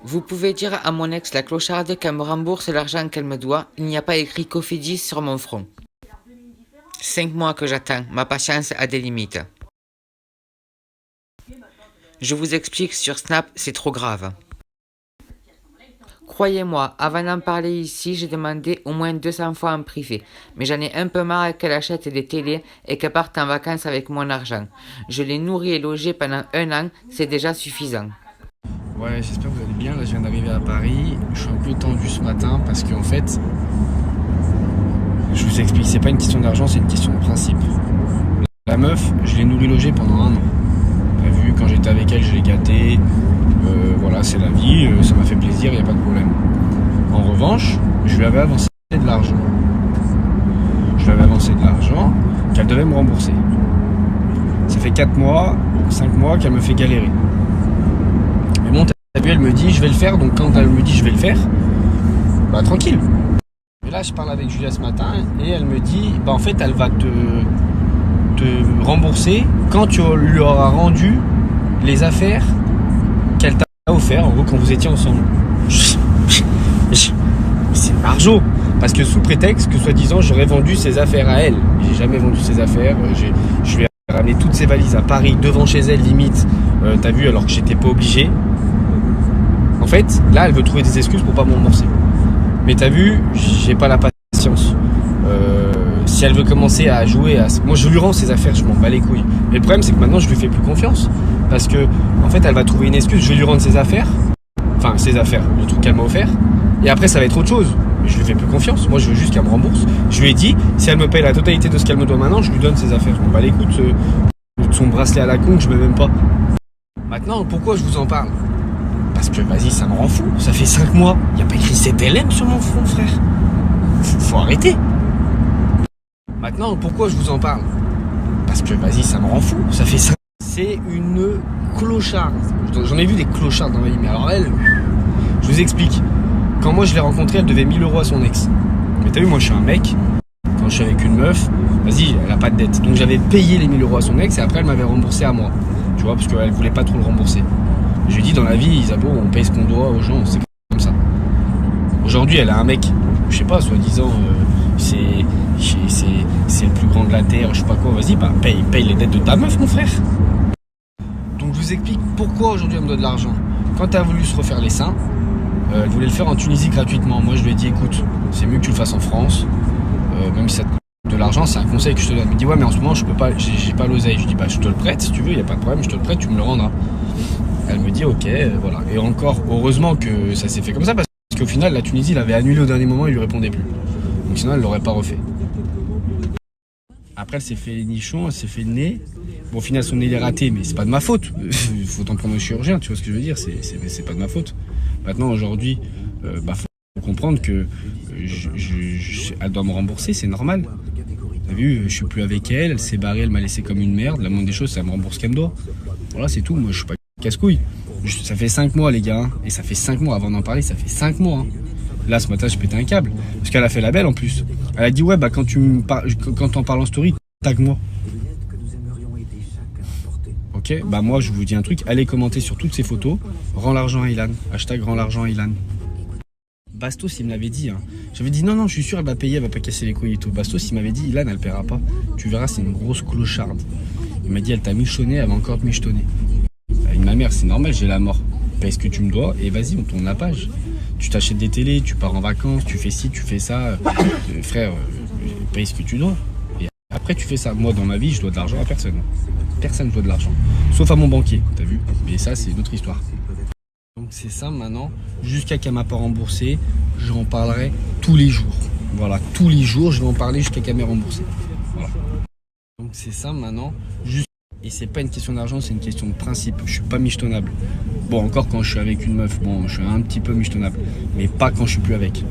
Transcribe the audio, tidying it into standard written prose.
Vous pouvez dire à mon ex la clocharde qu'elle me rembourse l'argent qu'elle me doit. Il n'y a pas écrit Cofidis sur mon front. 5 mois que j'attends. Ma patience a des limites. Je vous explique sur Snap, c'est trop grave. Croyez-moi, avant d'en parler ici, j'ai demandé au moins 200 fois en privé. Mais j'en ai un peu marre qu'elle achète des télés et qu'elle parte en vacances avec mon argent. Je l'ai nourrie et logée pendant 1 an, c'est déjà suffisant. Ouais, j'espère que vous allez bien. Là, je viens d'arriver à Paris. Je suis un peu tendu ce matin parce qu'en fait, je vous explique, c'est pas une question d'argent, c'est une question de principe. La meuf, je l'ai nourrie logée pendant 1 an. T'as vu, quand j'étais avec elle, je l'ai gâtée. Voilà, c'est la vie, ça m'a fait plaisir, y a pas de problème. En revanche, je lui avais avancé de l'argent. Je lui avais avancé de l'argent qu'elle devait me rembourser. Ça fait 4 mois, 5 mois qu'elle me fait galérer. Mais bon, t'as vu, elle me dit je vais le faire, donc quand elle me dit je vais le faire, bah tranquille. Et là, je parle avec Julia ce matin et elle me dit bah en fait, elle va te rembourser quand tu lui auras rendu les affaires qu'elle t'a offert, en gros, quand vous étiez ensemble. C'est margeau, parce que sous prétexte que soi-disant j'aurais vendu ses affaires à elle. J'ai jamais vendu ses affaires, je lui ai ramené toutes ses valises à Paris, devant chez elle limite, t'as vu, alors que j'étais pas obligé. En fait, là elle veut trouver des excuses pour pas me rembourser. Mais t'as vu, j'ai pas la patience. Si elle veut commencer à jouer à... Moi je lui rends ses affaires, je m'en bats les couilles. Mais le problème c'est que maintenant je lui fais plus confiance. Parce que en fait elle va trouver une excuse, je vais lui rendre ses affaires. Enfin ses affaires, le truc qu'elle m'a offert. Et après ça va être autre chose. Mais je lui fais plus confiance, moi je veux juste qu'elle me rembourse. Je lui ai dit, si elle me paye la totalité de ce qu'elle me doit maintenant, je lui donne ses affaires. Je m'en bats les couilles de son bracelet à la con que je mets même pas. Maintenant, pourquoi je vous en parle? Parce que vas-y, ça me rend fou. Ça fait 5 mois, il n'y a pas écrit CTLM sur mon front, frère. Faut arrêter. Maintenant, pourquoi je vous en parle? Parce que vas-y, ça me rend fou. Ça fait 5... C'est une clocharde. J'en ai vu des clochards dans ma vie, mais alors elle, je vous explique. Quand moi je l'ai rencontrée, elle devait 1000 euros à son ex. Mais t'as vu, moi je suis un mec. Quand je suis avec une meuf, vas-y, elle a pas de dette. Donc j'avais payé les 1000 euros à son ex et après elle m'avait remboursé à moi. Tu vois, parce qu'elle voulait pas trop le rembourser. Je lui ai dit, dans la vie, Isabeau, on paye ce qu'on doit aux gens, c'est comme ça. Aujourd'hui, elle a un mec, je sais pas, soi-disant, c'est le plus grand de la terre, je sais pas quoi, vas-y, bah paye les dettes de ta meuf, mon frère. Donc je vous explique pourquoi aujourd'hui elle me doit de l'argent. Quand elle a voulu se refaire les seins, elle voulait le faire en Tunisie gratuitement. Moi je lui ai dit, écoute, c'est mieux que tu le fasses en France, même si ça te coûte de l'argent, c'est un conseil que je te donne. Elle me dit, ouais, mais en ce moment, je peux pas, j'ai pas l'oseille. Je lui dis, bah je te le prête si tu veux, y a pas de problème, je te le prête, tu me le rendras. Elle me dit, ok, voilà. Et encore, heureusement que ça s'est fait comme ça, parce qu'au final, la Tunisie l'avait annulé au dernier moment, il lui répondait plus. Donc sinon, elle l'aurait pas refait. Après, elle s'est fait nichon, elle s'est fait le nez. Bon, au final, son nez il est raté, mais c'est pas de ma faute. Il faut t'en prendre au chirurgien, tu vois ce que je veux dire, c'est pas de ma faute. Maintenant, aujourd'hui, faut comprendre que elle doit me rembourser, c'est normal. T'as vu, je suis plus avec elle, elle s'est barrée, elle m'a laissé comme une merde. La moindre des choses, c'est qu'elle me rembourse ce qu'elle me doit. Voilà, c'est tout. Moi, je suis pas casse-couille. Ça fait 5 mois, les gars. Et ça fait 5 mois, avant d'en parler, ça fait 5 mois. Là, ce matin, je pétais un câble. Parce qu'elle a fait la belle en plus. Elle a dit, ouais, bah, quand t'en parles en story, tag-moi. Ok, bah, moi, je vous dis un truc. Allez commenter sur toutes ces photos. Rends l'argent à Ilan. Hashtag rends l'argent à Ilan. Bastos, il me l'avait dit. J'avais dit, non, je suis sûr, elle va payer, elle va pas casser les couilles et tout. Bastos, il m'avait dit, Ilan, elle paiera pas. Tu verras, c'est une grosse clocharde. Il m'a dit, elle t'a michonné, elle va encore te michetonner. Avec ma mère, c'est normal, j'ai la mort. Paye ce que tu me dois et vas-y, on tourne la page. Tu t'achètes des télés, tu pars en vacances, tu fais ci, tu fais ça. Frère, paye ce que tu dois. Et après, tu fais ça. Moi, dans ma vie, je dois de l'argent à personne. Personne ne doit de l'argent. Sauf à mon banquier, t'as vu? Mais ça, c'est une autre histoire. Donc c'est ça maintenant. Jusqu'à qu'elle m'a pas remboursé, j'en parlerai tous les jours. Voilà, tous les jours, je vais en parler jusqu'à qu'elle m'ait remboursé. Voilà. Donc c'est ça maintenant. Et c'est pas une question d'argent, c'est une question de principe. Je suis pas michetonnable. Bon, encore quand je suis avec une meuf, bon, je suis un petit peu michetonnable. Mais pas quand je suis plus avec.